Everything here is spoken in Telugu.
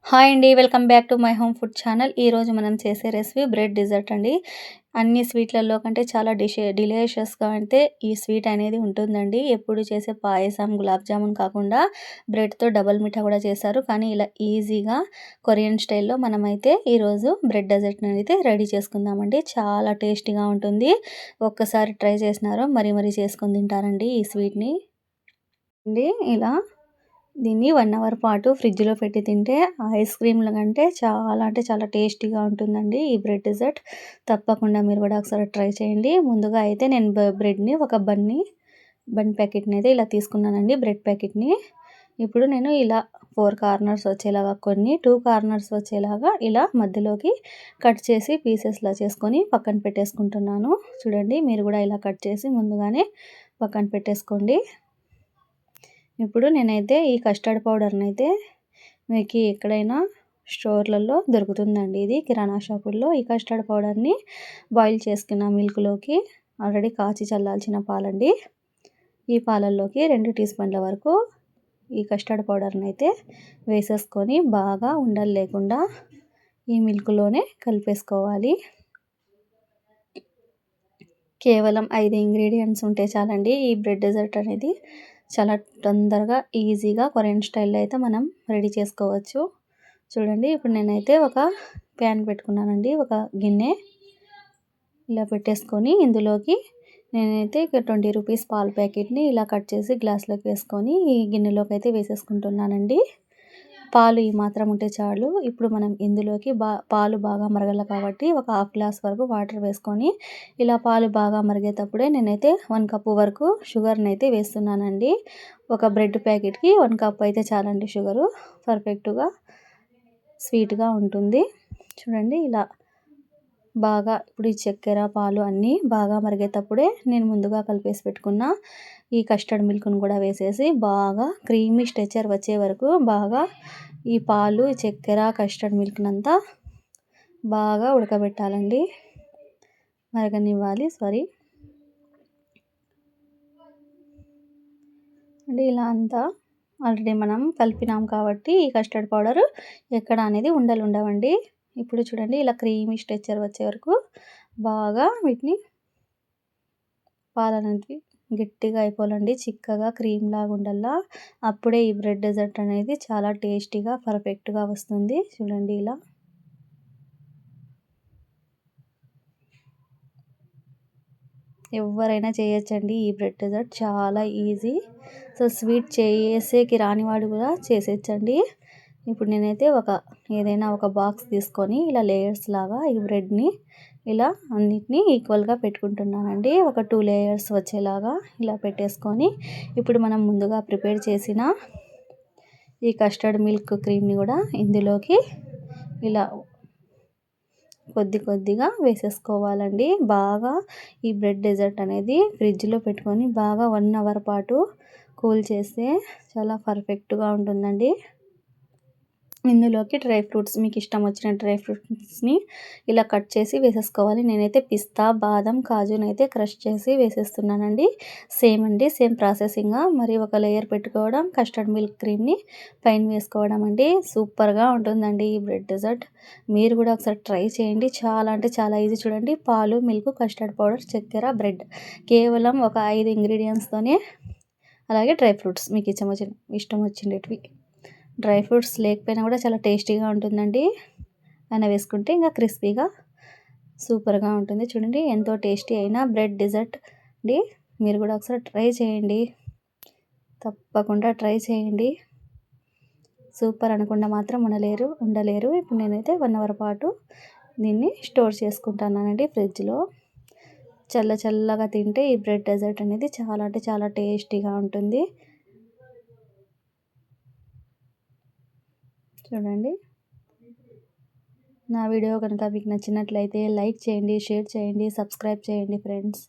హాయ్ అండి. Welcome back to my home food channel. ఈరోజు మనం చేసే రెసిపీ బ్రెడ్ డిజర్ట్ అండి. అన్ని స్వీట్‌లలో కంటే చాలా డిలీషియస్‌గా అయితే ఈ స్వీట్ అనేది ఉంటుందండి. ఎప్పుడు చేసే పాయసం, గులాబ్ జామున్ కాకుండా బ్రెడ్‌తో డబుల్ మీఠా కూడా చేశారు. కానీ ఇలా ఈజీగా కొరియన్ స్టైల్‌లో మనమైతే ఈరోజు బ్రెడ్ డెజర్ట్‌ని అయితే రెడీ చేసుకుందామండి. చాలా టేస్టీగా ఉంటుంది. ఒక్కసారి ట్రై చేసినారో మరీ మరీ చేసుకొని తింటారండి ఈ స్వీట్‌ని. అండి ఇలా దీన్ని 1 అవర్ పాటు ఫ్రిడ్జ్‌లో పెట్టి తింటే ఐస్ క్రీమ్‌ల కంటే చాలా అంటే చాలా టేస్టీగా ఉంటుందండి ఈ బ్రెడ్ డెజర్ట్. తప్పకుండా మీరు కూడా ఒకసారి ట్రై చేయండి. ముందుగా అయితే నేను బ్రెడ్‌ని ఒక బన్ ప్యాకెట్‌ని అయితే ఇలా తీసుకున్నానండి, బ్రెడ్ ప్యాకెట్‌ని. ఇప్పుడు నేను ఇలా 4 కార్నర్స్ వచ్చేలాగా కొన్ని 2 కార్నర్స్ వచ్చేలాగా ఇలా మధ్యలోకి కట్ చేసి పీసెస్‌లా చేసుకొని పక్కన పెట్టేసుకుంటున్నాను. చూడండి, మీరు కూడా ఇలా కట్ చేసి ముందుగానే పక్కన పెట్టేసుకోండి. ఇప్పుడు నేనైతే ఈ కస్టర్డ్ పౌడర్‌నైతే మీకు ఎక్కడైనా స్టోర్‌లలో దొరుకుతుందండి. ఇది కిరాణా షాపుల్లో. ఈ కస్టర్డ్ పౌడర్‌ని బాయిల్ చేసుకున్న మిల్క్‌లోకి ఆల్రెడీ కాచి చల్లాల్చిన పాలండి. ఈ పాలల్లోకి 2 టీ స్పూన్ల వరకు ఈ కస్టర్డ్ పౌడర్‌నైతే వేసేసుకొని బాగా ఉండలు లేకుండా ఈ మిల్క్‌లోనే కలిపేసుకోవాలి. కేవలం 5 ఇంగ్రీడియెంట్స్ ఉంటే చాలండి ఈ బ్రెడ్ డెజర్ట్ అనేది చాలా తొందరగా ఈజీగా కొరియన్ స్టైల్‌లో అయితే మనం రెడీ చేసుకోవచ్చు. చూడండి, ఇప్పుడు నేనైతే ఒక ప్యాన్ పెట్టుకున్నానండి. ఒక గిన్నె ఇలా పెట్టేసుకొని ఇందులోకి నేనైతే ఇక 20 రూపీస్ పాల ప్యాకెట్‌ని ఇలా కట్ చేసి గ్లాస్‌లోకి వేసుకొని ఈ గిన్నెలోకి అయితే వేసేసుకుంటున్నానండి. పాలు ఈ మాత్రం ఉంటే చాలు. ఇప్పుడు మనం ఇందులోకి పాలు బాగా మరగాలి కాబట్టి ఒక హాఫ్ గ్లాస్ వరకు వాటర్ వేసుకొని ఇలా పాలు బాగా మరిగేటప్పుడే నేనైతే 1 కప్పు వరకు షుగర్‌నైతే వేస్తున్నానండి. ఒక బ్రెడ్ ప్యాకెట్‌కి 1 కప్ అయితే చాలండి షుగరు. పర్ఫెక్ట్‌గా స్వీట్‌గా ఉంటుంది. చూడండి ఇలా బాగా ఇప్పుడు ఈ చక్కెర, పాలు అన్నీ బాగా మరిగేటప్పుడే నేను ముందుగా కలిపేసి పెట్టుకున్న ఈ కస్టర్డ్ మిల్క్‌ని కూడా వేసేసి బాగా క్రీమీ స్ట్రెచర్ వచ్చే వరకు బాగా ఈ పాలు, చక్కెర, కస్టర్డ్ మిల్క్‌నంతా బాగా ఉడకబెట్టాలండి. మరగనివ్వాలి. అంటే ఇలా అంతా ఆల్రెడీ మనం కలిపినాం కాబట్టి ఈ కస్టర్డ్ పౌడరు ఎక్కడ అనేది ఉండలు ఉండవండి. ఇప్పుడు చూడండి ఇలా క్రీమీ స్ట్రెచర్ వచ్చే వరకు బాగా వీటిని పాలనేది గట్టిగా అయిపోవాలండి. చిక్కగా క్రీమ్ లాగా ఉండల్లా. అప్పుడే ఈ బ్రెడ్ డెజర్ట్ అనేది చాలా టేస్టీగా పర్ఫెక్ట్‌గా వస్తుంది. చూడండి ఇలా. ఎవ్వరైనా చేయొచ్చండి ఈ బ్రెడ్ డెజర్ట్. చాలా ఈజీ. సో స్వీట్ చేసేకి రాని వాడు కూడా చేసేయచ్చండి. ఇప్పుడు నేనైతే ఏదైనా ఒక బాక్స్ తీసుకొని ఇలా లేయర్స్ లాగా ఈ బ్రెడ్‌ని ఇలా అన్నిటిని ఈక్వల్‌గా పెట్టుకుంటున్నానండి. ఒక 2 లేయర్స్ వచ్చేలాగా ఇలా పెట్టేసుకొని ఇప్పుడు మనం ముందుగా ప్రిపేర్ చేసిన ఈ కస్టర్డ్ మిల్క్ క్రీమ్‌ని కూడా ఇందులోకి ఇలా కొద్దిగా వేసేసుకోవాలండి. బాగా ఈ బ్రెడ్ డెజర్ట్ అనేది ఫ్రిడ్జ్‌లో పెట్టుకొని బాగా 1 అవర్ పాటు కూల్ చేస్తే చాలా పర్ఫెక్ట్‌గా ఉంటుందండి. ఇందులోకి డ్రై ఫ్రూట్స్, మీకు ఇష్టం వచ్చిన డ్రై ఫ్రూట్స్‌ని ఇలా కట్ చేసి వేసేసుకోవాలి. నేనైతే పిస్తా, బాదం, కాజునైతే క్రష్ చేసి వేసేస్తున్నానండి. సేమ్ అండి, సేమ్ ప్రాసెసింగా. మరి ఒక లేయర్ పెట్టుకోవడం, కస్టర్డ్ మిల్క్ క్రీమ్‌ని పైన వేసుకోవడం అండి. సూపర్‌గా ఉంటుందండి ఈ బ్రెడ్ డెజర్ట్. మీరు కూడా ఒకసారి ట్రై చేయండి. చాలా అంటే చాలా ఈజీ. చూడండి, పాలు, మిల్క్, కస్టర్డ్ పౌడర్, చక్కెర, బ్రెడ్ కేవలం ఒక 5 ఇంగ్రీడియెంట్స్‌తోనే, అలాగే డ్రై ఫ్రూట్స్ మీకు ఇష్టం వచ్చినటివి. డ్రై ఫ్రూట్స్ లేకపోయినా కూడా చాలా టేస్టీగా ఉంటుందండి. అయినా వేసుకుంటే ఇంకా క్రిస్పీగా సూపర్‌గా ఉంటుంది. చూడండి, ఎంతో టేస్టీ అయిన బ్రెడ్ డెజర్ట్ అండి. మీరు కూడా ఒకసారి ట్రై చేయండి. తప్పకుండా ట్రై చేయండి. సూపర్ అనకుండా మాత్రం ఉండలేరు. ఇప్పుడు నేనైతే 1 అవర్ పాటు దీన్ని స్టోర్ చేసుకుంటున్నానండి ఫ్రిడ్జ్‌లో. చల్లగా తింటే ఈ బ్రెడ్ డెజర్ట్ అనేది చాలా అంటే చాలా టేస్టీగా ఉంటుంది. చూడండి, నా వీడియో కనుక మీకు నచ్చినట్లయితే లైక్ చేయండి, షేర్ చేయండి, సబ్స్క్రైబ్ చేయండి ఫ్రెండ్స్.